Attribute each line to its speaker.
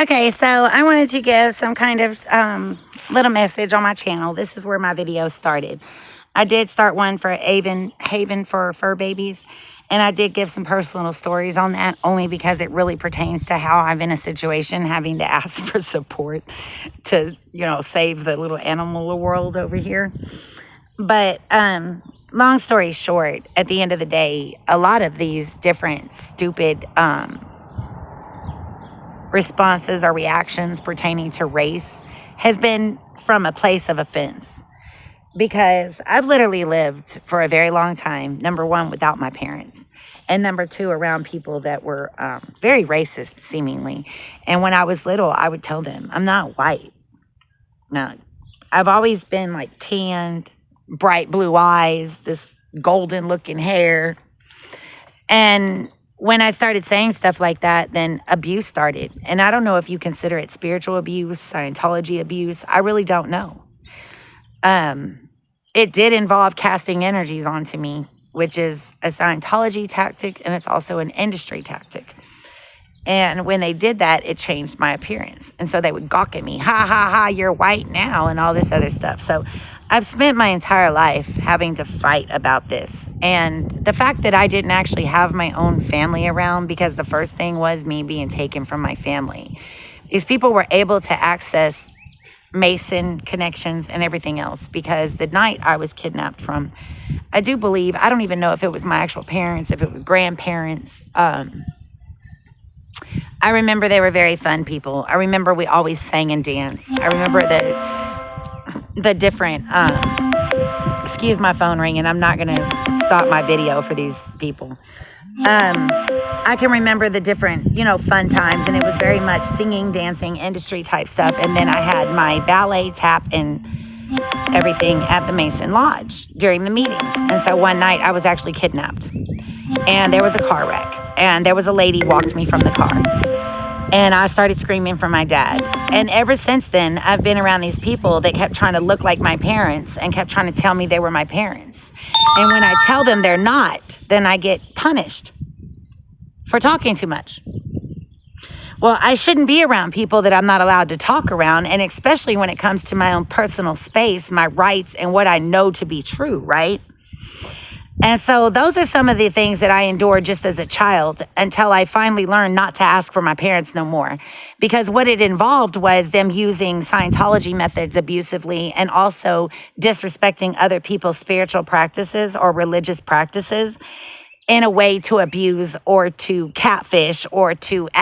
Speaker 1: Okay, so I wanted to give some kind of little message on my channel. This is where my video started. I did start one for Haven for fur babies, and I did give some personal stories on that only because it really pertains to how I'm in a situation having to ask for support to, save the little animal world over here. But long story short, at the end of the day, a lot of these different stupid responses or reactions pertaining to race has been from a place of offense, because I've literally lived for a very long time, number one, without my parents, and number two, around people that were very racist, seemingly. And when I was little, I would tell them, I'm not white. No, I've always been like tanned, bright blue eyes, this golden looking hair. And when I started saying stuff like that, then abuse started. And I don't know if you consider it spiritual abuse, Scientology abuse. I really don't know. It did involve casting energies onto me, which is a Scientology tactic, and it's also an industry tactic. And when they did that, it changed my appearance. And so they would gawk at me, ha, ha, ha, you're white now, and all this other stuff. So I've spent my entire life having to fight about this. And the fact that I didn't actually have my own family around, because the first thing was me being taken from my family, these people were able to access Mason connections and everything else, because the night I was kidnapped from, I do believe, I don't even know if it was my actual parents, if it was grandparents. I remember they were very fun people. I remember we always sang and danced. I remember the different, excuse my phone ringing. I'm not going to stop my video for these people. I can remember the different, fun times, and it was very much singing, dancing, industry type stuff. And then I had my ballet, tap, and everything at the Mason Lodge during the meetings. And so one night I was actually kidnapped, and there was a car wreck, and there was a lady walked me from the car, and I started screaming for my dad. And ever since then, I've been around these people that kept trying to look like my parents and kept trying to tell me they were my parents. And when I tell them they're not, then I get punished for talking too much. Well, I shouldn't be around people that I'm not allowed to talk around, and especially when it comes to my own personal space, my rights, and what I know to be true, right? And so those are some of the things that I endured just as a child, until I finally learned not to ask for my parents no more. Because what it involved was them using Scientology methods abusively, and also disrespecting other people's spiritual practices or religious practices in a way to abuse or to catfish or to act